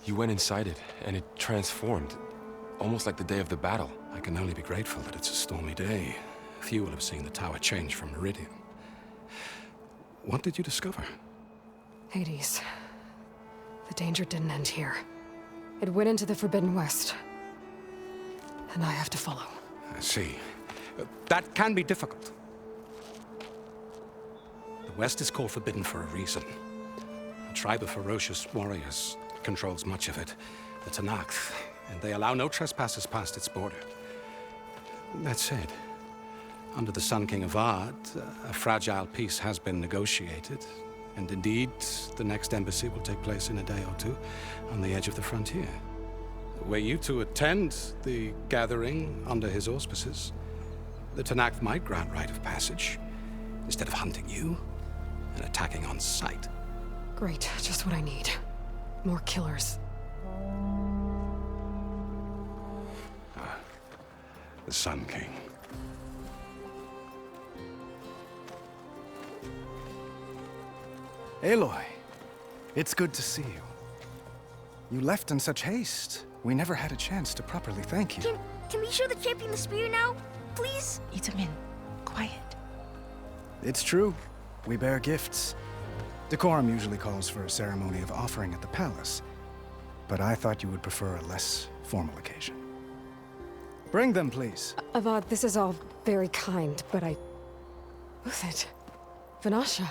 You went inside it, and it transformed. Almost like the day of the battle. I can only be grateful that it's a stormy day. Few will have seen the tower change from Meridian. What did you discover? Hades. The danger didn't end here. It went into the Forbidden West. And I have to follow. I see. That can be difficult. The West is called Forbidden for a reason. A tribe of ferocious warriors controls much of it, the Tenakth, and they allow no trespassers past its border. That said, under the Sun King Avad, a fragile peace has been negotiated, and indeed, the next embassy will take place in a day or two on the edge of the frontier. Were you to attend the gathering under his auspices, the Tenakth might grant right of passage, instead of hunting you and attacking on sight. Great, just what I need. More killers. The Sun King. Aloy, it's good to see you. You left in such haste. We never had a chance to properly thank you. Can we show the champion the spear now? Please? Itamin, quiet. It's true. We bear gifts. Decorum usually calls for a ceremony of offering at the palace, but I thought you would prefer a less formal occasion. Bring them, please. Avad, this is all very kind, but Who's it? Vanasha.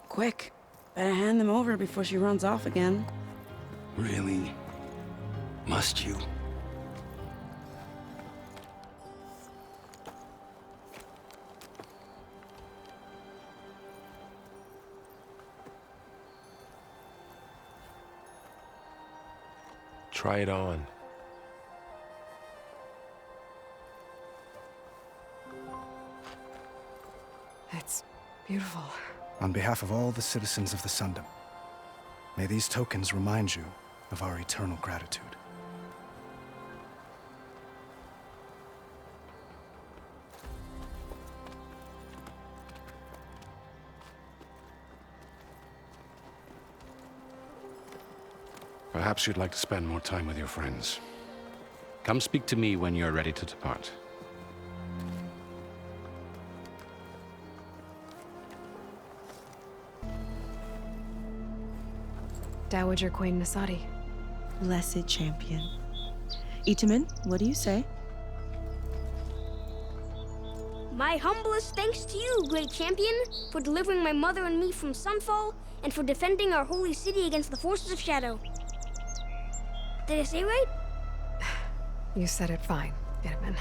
Quick, better hand them over before she runs off again. Really? Must you? Try it on. It's beautiful. On behalf of all the citizens of the Sundom, may these tokens remind you of our eternal gratitude. Perhaps you'd like to spend more time with your friends. Come speak to me when you're ready to depart. Dowager Queen Nasadi. Blessed champion. Itamin, what do you say? My humblest thanks to you, great champion, for delivering my mother and me from Sunfall, and for defending our holy city against the forces of Shadow. Did I say right? You said it fine, Itamin.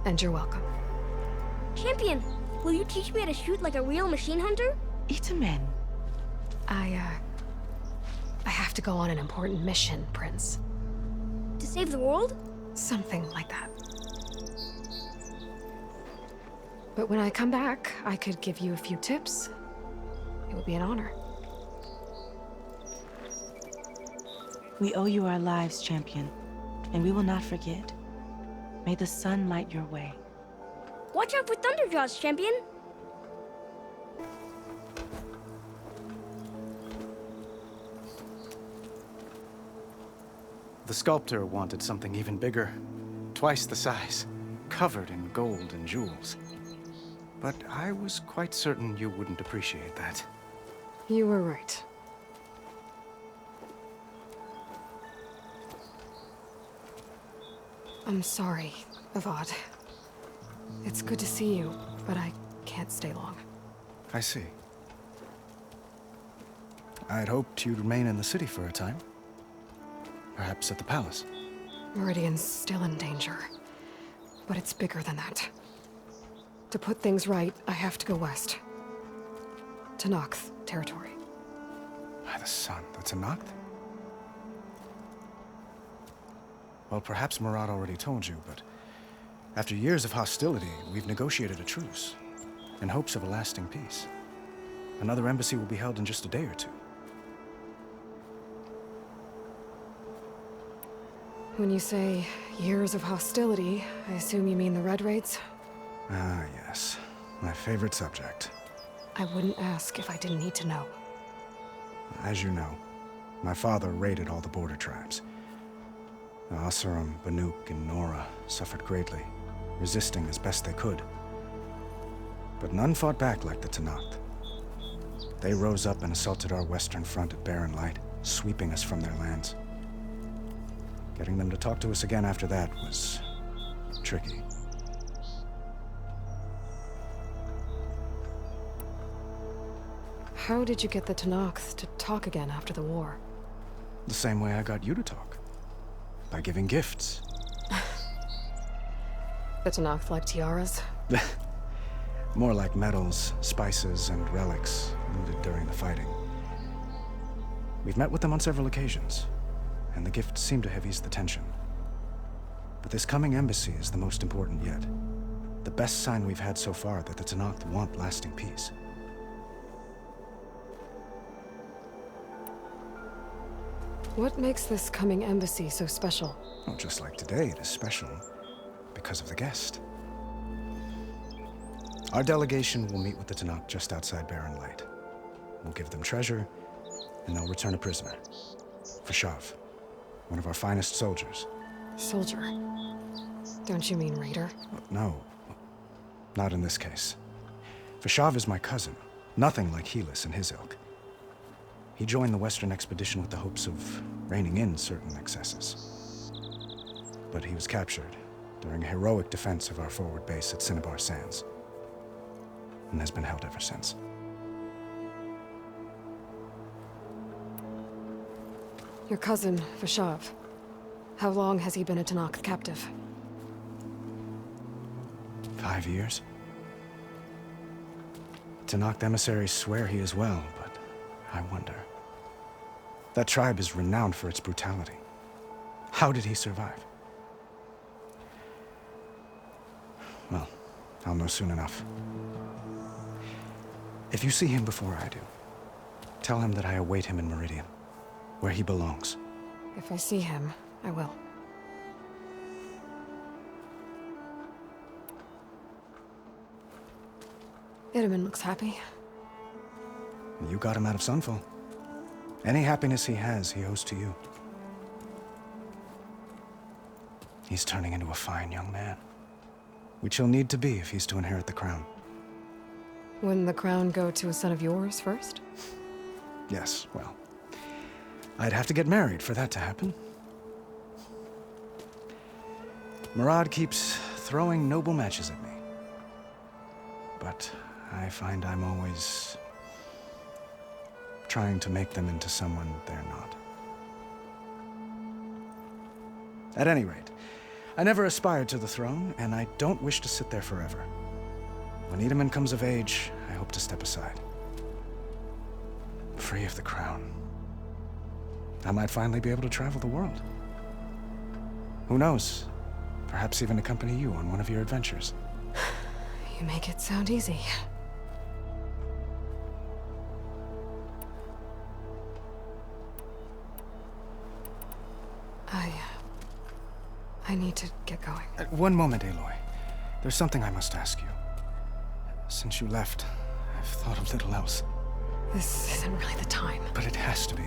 And you're welcome. Champion, will you teach me how to shoot like a real machine hunter? Itamin. I have to go on an important mission, Prince. To save the world? Something like that. But when I come back, I could give you a few tips. It would be an honor. We owe you our lives, champion, and we will not forget. May the sun light your way. Watch out for Thunderjaws, champion! The sculptor wanted something even bigger, twice the size, covered in gold and jewels. But I was quite certain you wouldn't appreciate that. You were right. I'm sorry, Avad. It's good to see you, but I can't stay long. I see. I'd hoped you'd remain in the city for a time. Perhaps at the palace. Meridian's still in danger, but it's bigger than that. To put things right, I have to go west. To Tenakth territory. By the sun, the Tenakth? Well, perhaps Murad already told you, but after years of hostility, we've negotiated a truce, in hopes of a lasting peace. Another embassy will be held in just a day or two. When you say years of hostility, I assume you mean the Red Raids? Ah, yes. My favorite subject. I wouldn't ask if I didn't need to know. As you know, My father raided all the border tribes. The Asurum, Banuk, and Nora suffered greatly, resisting as best they could. But none fought back like the Tenakth. They rose up and assaulted our western front at Barren Light, sweeping us from their lands. Getting them to talk to us again after that was tricky. How did you get the Tenakth to talk again after the war? The same way I got you to talk. By giving gifts. The Tenakth like tiaras? More like medals, spices, and relics looted during the fighting. We've met with them on several occasions, and the gifts seem to have eased the tension. But this coming embassy is the most important yet. The best sign we've had so far that the Tenakth want lasting peace. What makes this coming embassy so special? Well, just like today, it is special because of the guest. Our delegation will meet with the Tenakth just outside Barren Light. We'll give them treasure, and they'll return a prisoner. Fashav, one of our finest soldiers. Soldier? Don't you mean raider? No, not in this case. Fashav is my cousin, nothing like Helis and his ilk. He joined the Western expedition with the hopes of reining in certain excesses. But he was captured during a heroic defense of our forward base at Cinnabar Sands, and has been held ever since. Your cousin, Fashav. How long has he been a Tenakth captive? 5 years. Tenakth emissaries swear he is well, but I wonder. That tribe is renowned for its brutality. How did he survive? Well, I'll know soon enough. If you see him before I do, tell him that I await him in Meridian, where he belongs. If I see him, I will. Itamen looks happy. You got him out of Sunfall. Any happiness he has, he owes to you. He's turning into a fine young man, which he'll need to be if he's to inherit the crown. Wouldn't the crown go to a son of yours first? Yes, well, I'd have to get married for that to happen. Murad keeps throwing noble matches at me. But I find I'm always trying to make them into someone they're not. At any rate, I never aspired to the throne, and I don't wish to sit there forever. When Itamen comes of age, I hope to step aside. Free of the crown. I might finally be able to travel the world. Who knows? Perhaps even accompany you on one of your adventures. You make it sound easy. I need to get going. One moment, Aloy. There's something I must ask you. Since you left, I've thought of little else. This isn't really the time. But it has to be.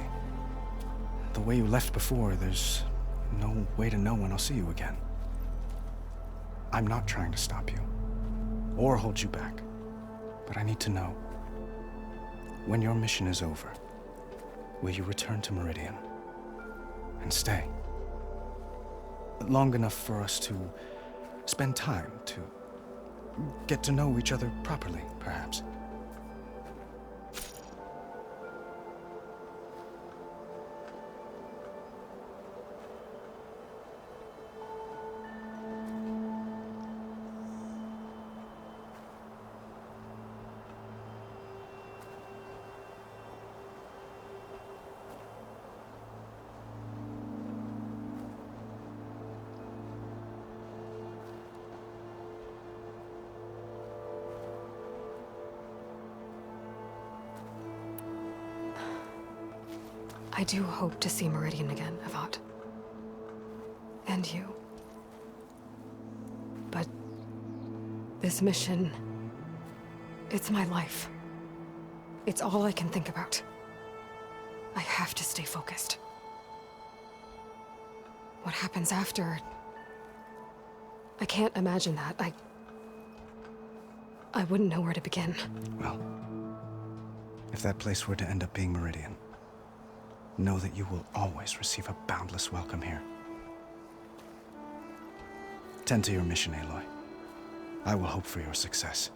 The way you left before, there's no way to know when I'll see you again. I'm not trying to stop you, or hold you back. But I need to know, when your mission is over, will you return to Meridian and stay? Long enough for us to spend time, to get to know each other properly, perhaps. I do hope to see Meridian again, Avad. And you. But this mission, it's my life. It's all I can think about. I have to stay focused. What happens after... I can't imagine that. I wouldn't know where to begin. Well, if that place were to end up being Meridian, know that you will always receive a boundless welcome here. Tend to your mission, Aloy. I will hope for your success,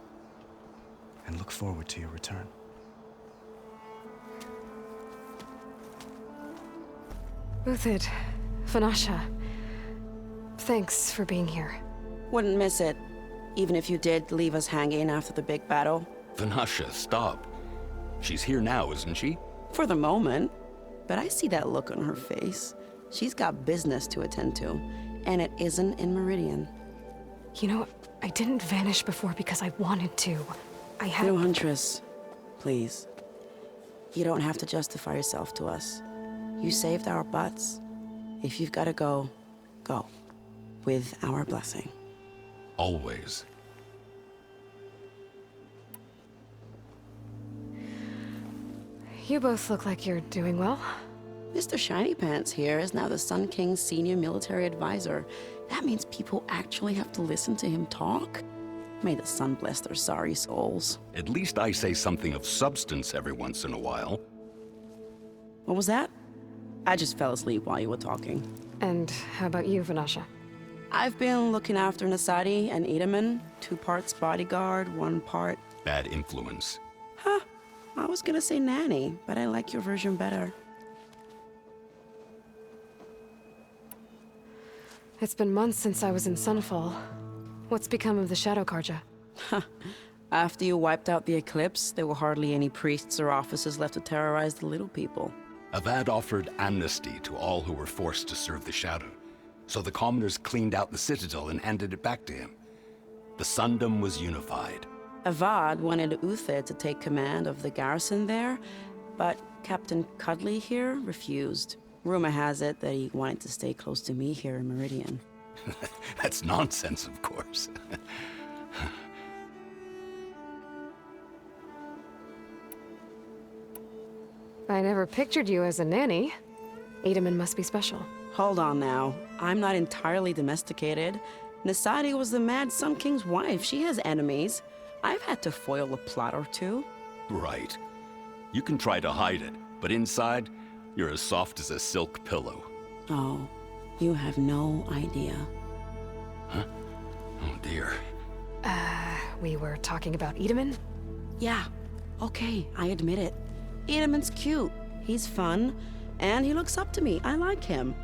and look forward to your return. Uthid, Vanasha, thanks for being here. Wouldn't miss it, even if you did leave us hanging after the big battle. Vanasha, stop. She's here now, isn't she? For the moment. But I see that look on her face. She's got business to attend to, and it isn't in Meridian. You know, I didn't vanish before because I wanted to. I had... No, Huntress. Please. You don't have to justify yourself to us. You saved our butts. If you've got to go, go. With our blessing. Always. You both look like you're doing well. Mr. Shiny Pants here is now the Sun King's senior military advisor. That means people actually have to listen to him talk? May the sun bless their sorry souls. At least I say something of substance every once in a while. What was that? I just fell asleep while you were talking. And how about you, Vanasha? I've been looking after Nasadi and Edaman. 2 parts bodyguard, 1 part... Bad influence. Huh. I was gonna say nanny, but I like your version better. It's been months since I was in Sunfall. What's become of the Shadow Karja? After you wiped out the Eclipse, there were hardly any priests or officers left to terrorize the little people. Avad offered amnesty to all who were forced to serve the Shadow. So the commoners cleaned out the Citadel and handed it back to him. The Sundom was unified. Avad wanted Uthid to take command of the garrison there, but Captain Cudley here refused. Rumor has it that he wanted to stay close to me here in Meridian. That's nonsense, of course. I never pictured you as a nanny. Edaman must be special. Hold on now. I'm not entirely domesticated. Nasadi was the Mad Sun King's wife. She has enemies. I've had to foil a plot or 2. Right. You can try to hide it, but inside, you're as soft as a silk pillow. Oh, you have no idea. Huh? Oh dear. We were talking about Edaman? Yeah, okay, I admit it. Edaman's cute. He's fun, and he looks up to me. I like him.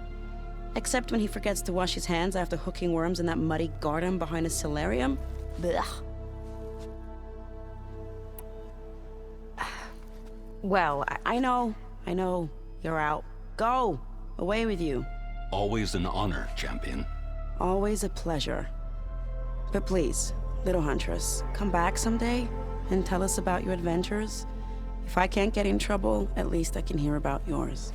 Except when he forgets to wash his hands after hooking worms in that muddy garden behind his solarium. Blech. Well, I know. You're out. Go! Away with you. Always an honor, champion. Always a pleasure. But please, little Huntress, come back someday and tell us about your adventures. If I can't get in trouble, at least I can hear about yours.